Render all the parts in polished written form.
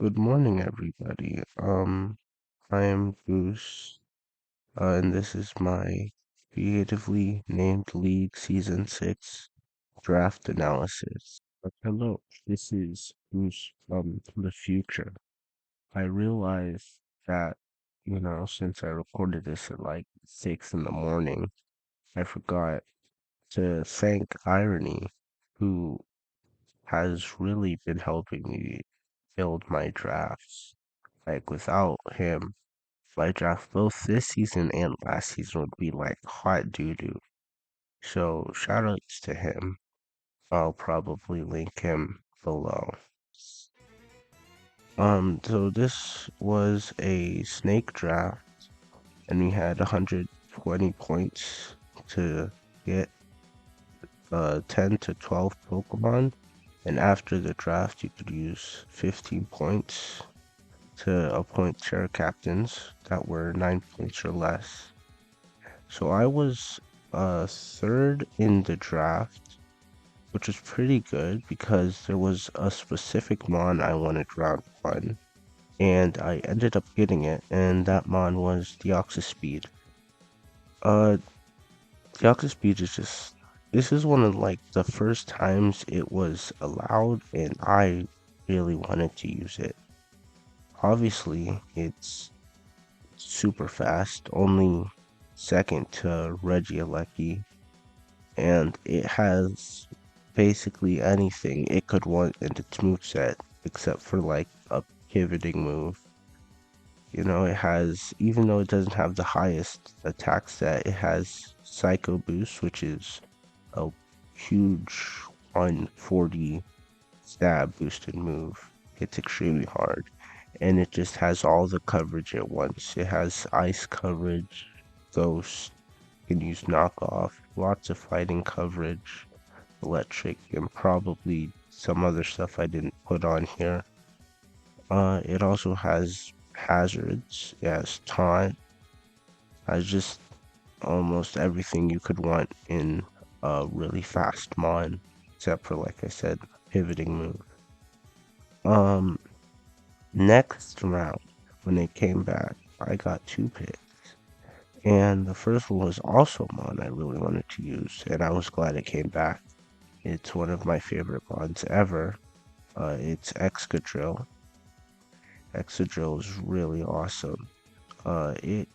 Good morning, everybody. I am Goose, and this is my creatively named League Season 6 draft analysis. Hello, this is Goose from the future. I realized that, since I recorded this at like 6 in the morning, I forgot to thank Irony, who has really been helping me build my drafts. Like, without him, my draft both this season and last season would be like hot doo doo. So shout outs to him. I'll probably link him below. So this was a snake draft, and we had 120 points to get 10 to 12 Pokemon. And after the draft, you could use 15 points to appoint chair captains that were 9 points or less. So I was third in the draft, which was pretty good because there was a specific mon I wanted round one, and I ended up getting it, and that mon was Deoxyspeed. Uh, Deoxyspeed is just, this is one of like the first times it was allowed, and I really wanted to use it. Obviously, it's super fast, only second to Regieleki, and it has basically anything it could want in its moveset except for like a pivoting move. It has, even though it doesn't have the highest attack stat, it has Psycho Boost, which is a huge 140 stab boosted move. It's extremely hard, and it just has all the coverage at once. It has ice coverage, ghost, can use knockoff, lots of fighting coverage, electric, and probably some other stuff I didn't put on here. It also has hazards, it has taunt, has just almost everything you could want in a really fast mon, except for, like I said, pivoting move. Um, Next round, when it came back, I got two picks. And the first one was also a mon I really wanted to use, and I was glad it came back. It's one of my favorite mons ever. It's Excadrill. Excadrill is really awesome. It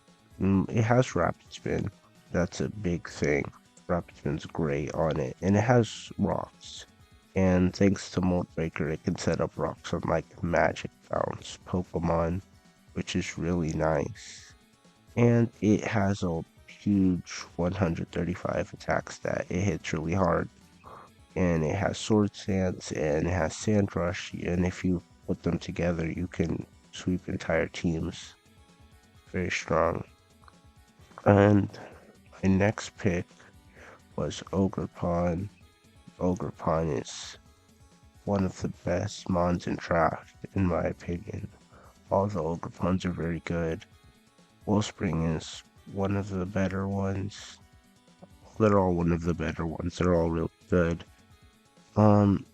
has Rapid Spin. That's a big thing. Rapid Spin's great on it, and it has rocks. And thanks to Mold Breaker, it can set up rocks on like Magic Bounce Pokemon, which is really nice. And it has a huge 135 attack stat. It hits really hard, and it has Sword Stance and it has Sand Rush. And if you put them together, you can sweep entire teams. Very strong. And my next pick was Ogerpon. Ogerpon is one of the best mons in draft, in my opinion. All the Ogerpons are very good. Wellspring is one of the better ones. They're all one of the better ones. They're all real good. Um,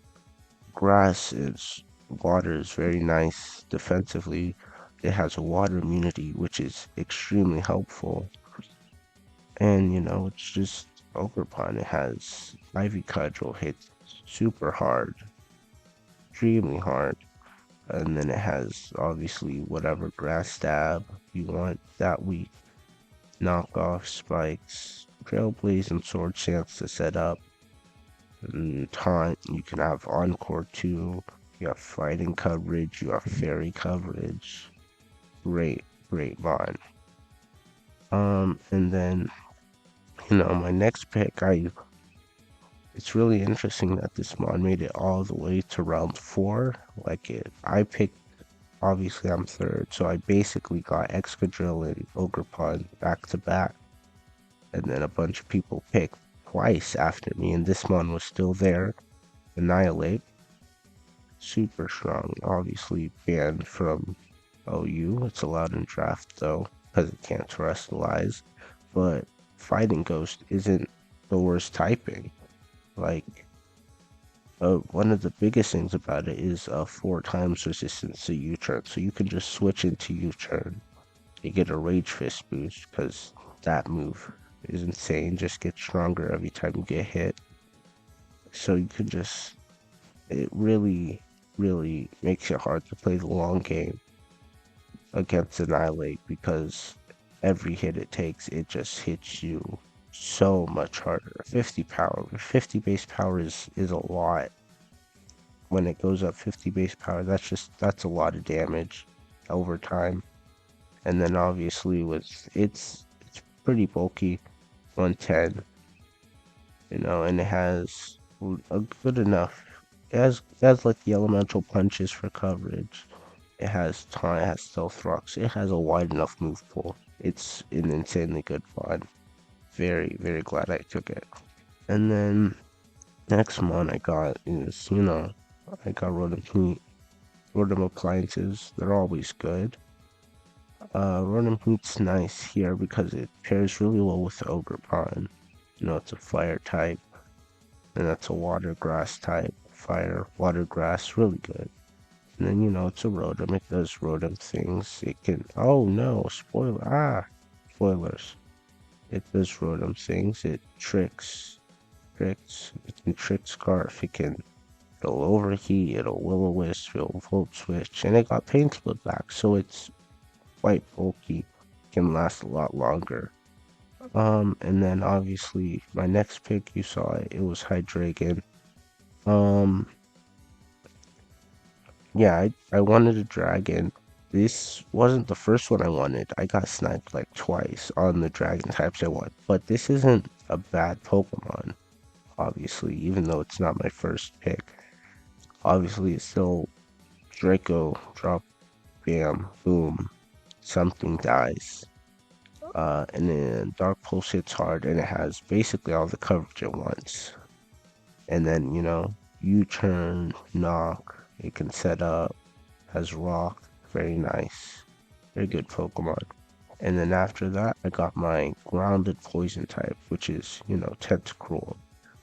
Water is very nice defensively. It has a water immunity, which is extremely helpful. And it's just Ogerpon. It has Ivy Cudgel, hits super hard, extremely hard. And then it has obviously whatever grass stab you want that week. Knockoff spikes, Trailblaze, and Sword Chance to set up. And taunt, you can have Encore too. You have fighting coverage, you have fairy coverage. Great, great mod. And then my next pick, it's really interesting that this mod made it all the way to round 4. I picked, obviously I'm third, so I basically got Excadrill and Ogerpon back to back. And then a bunch of people picked twice after me, and this mod was still there. Annihilate. Super strong, obviously banned from OU. It's allowed in draft though, because it can't terrestrialize. But Fighting Ghost isn't the worst typing. Like, one of the biggest things about it is 4 times resistance to U-turn. So you can just switch into U-turn. You get a Rage Fist boost because that move is insane. Just gets stronger every time you get hit. So you can just, it really, really makes it hard to play the long game against Annihilate because every hit it takes, it just hits you so much harder. 50 power, 50 base power is a lot. When it goes up 50 base power, that's a lot of damage over time. And then obviously with it's pretty bulky, 110, and it has a good enough. It has like the elemental punches for coverage. It has time, it has stealth rocks. It has a wide enough move pool. It's an insanely good fun. Very, very glad I took it. And then next one I got is, I got Rotom Heat, Rotom Appliances. They're always good. Rotom Heat's nice here because it pairs really well with the Ogre Pond. It's a fire type, and that's a water grass type. Fire, water, grass, really good. And then, it's a Rotom. It does Rotom things. It can, oh no, spoilers. It does Rotom things. It tricks. It can trick Scarf. It'll overheat. It'll Will-O-Wisp. It'll Volt Switch. And it got Pain Split back, so it's quite bulky. Can last a lot longer. And then obviously my next pick, you saw it. It was Hydreigon. Um, yeah, I wanted a dragon. This wasn't the first one I wanted. I got sniped like twice on the dragon types I want. But this isn't a bad Pokemon, obviously, even though it's not my first pick. Obviously, it's still Draco, drop, bam, boom, something dies. And then Dark Pulse hits hard, and it has basically all the coverage at once. And then, U-turn, knock, it can set up, has rock, very nice. Very good Pokemon. And then after that, I got my grounded poison type, which is, Tentacruel,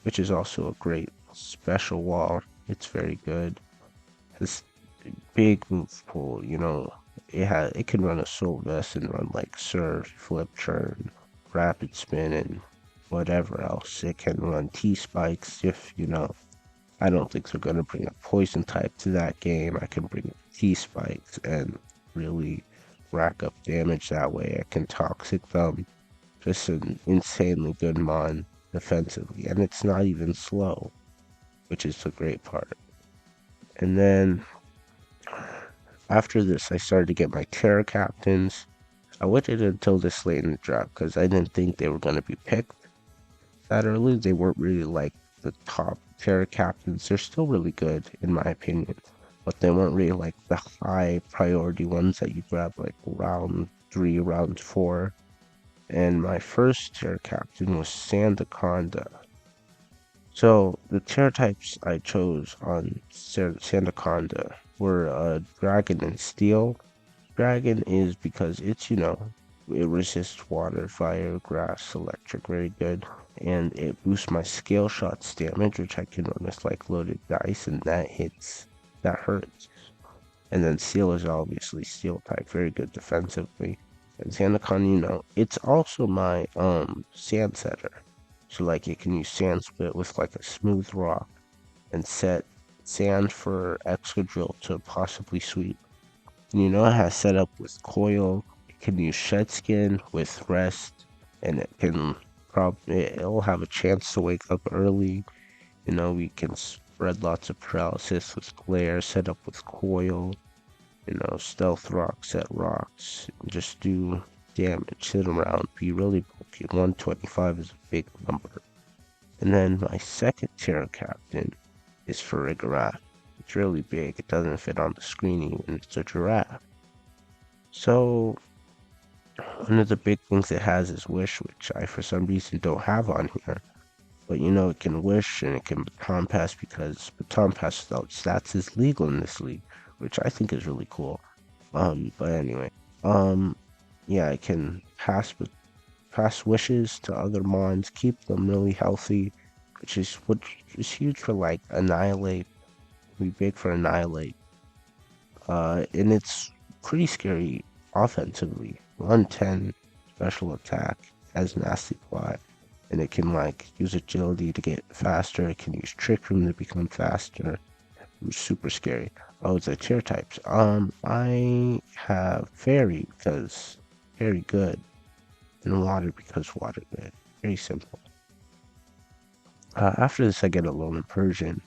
which is also a great special wall. It's very good. Has big move pool, it can run a Soul Vest and run like Surf, Flip Turn, Rapid Spin, and whatever else. It can run T-Spikes if, I don't think they're going to bring a Poison type to that game. I can bring T-Spikes and really rack up damage that way. I can Toxic them. Just an insanely good mon defensively. And it's not even slow, which is the great part. And then after this, I started to get my Terra Captains. I waited until this late in the draft because I didn't think they were going to be picked that early. They weren't really like the top Terra Captains. They're still really good, in my opinion, but they weren't really like the high priority ones that you grab like round 3, round 4. And my first Terra Captain was Sandaconda. So the Terra types I chose on Sandaconda were Dragon and Steel. Dragon is because it's, it resists water, fire, grass, electric, very good. And it boosts my Scale Shots damage, which I can run with like loaded dice, and that hurts. And then Steel is obviously Steel type, very good defensively. And Sandaconda, it's also my Sand Setter. So like it can use Sand Spit with like a Smooth Rock and set Sand for Excadrill to possibly sweep. And it has set up with Coil. It can use Shed Skin with Rest, and it'll have a chance to wake up early. We can spread lots of paralysis with Glare, set up with Coil. Stealth Rock, set rocks, just do damage, sit around, be really bulky. 125 is a big number. And then my second Terra Captain is Farigiraf. It's really big. It doesn't fit on the screen even. It's a giraffe. So one of the big things it has is Wish, which I for some reason don't have on here. But it can Wish and it can Baton Pass because Baton Pass without stats is legal in this league, which I think is really cool. But anyway, yeah, I can pass wishes to other mons, keep them really healthy, which is huge for like Annihilate. We big for Annihilate. And it's pretty scary offensively. 110 special attack has nasty plot, and it can like use agility to get faster. It can use trick room to become faster. It's super scary. Oh, it's a tier types. I have fairy because fairy good, and water because water good. Very simple. After this, I get a loner Persian,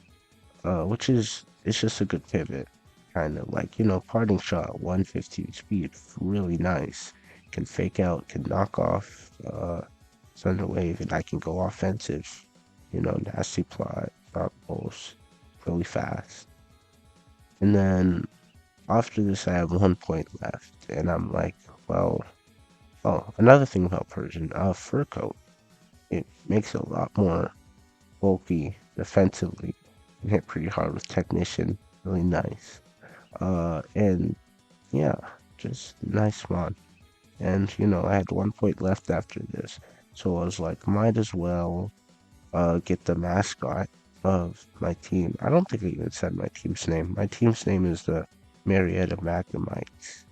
which is it's just a good pivot, kind of like parting shot, 115 speed, really nice. Can fake out, can knock off Thunder Wave, and I can go offensive. Nasty plot, dark pulse, really fast. And then after this, I have 1 point left, and I'm like, well, oh, another thing about Persian, fur coat. It makes it a lot more bulky defensively. Can hit pretty hard with technician. Really nice. And yeah, just nice mod. And I had 1 point left after this. So I was like, might as well get the mascot of my team. I don't think I even said my team's name. My team's name is the Marietta Magnemites.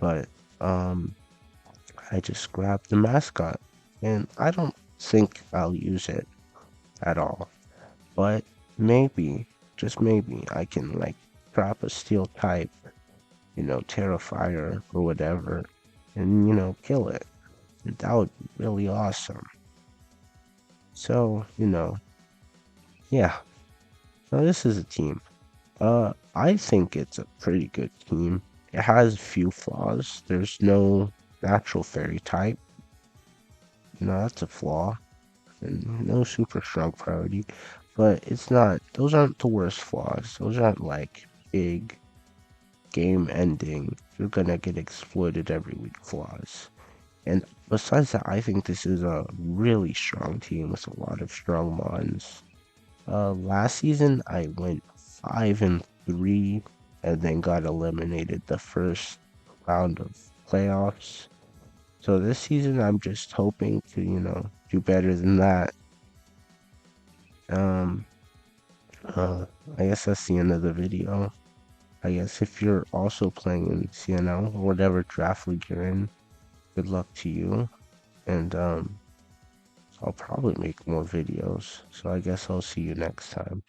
But I just grabbed the mascot. And I don't think I'll use it at all. But maybe, just maybe, I can like drop a steel type, Terrifier or whatever, and kill it. And that would be really awesome. So, yeah. So this is a team. I think it's a pretty good team. It has a few flaws. There's no natural fairy type. That's a flaw. And no super strong priority. But it's not, those aren't the worst flaws. Those aren't like big game ending. You're gonna get exploited every week flaws. And besides that, I think this is a really strong team with a lot of strong mons. Last season I went 5-3 and then got eliminated the first round of playoffs. So this season I'm just hoping to, do better than that. Um, I guess that's the end of the video. I guess if you're also playing in CNL or whatever draft league you're in, good luck to you. And I'll probably make more videos. So I guess I'll see you next time.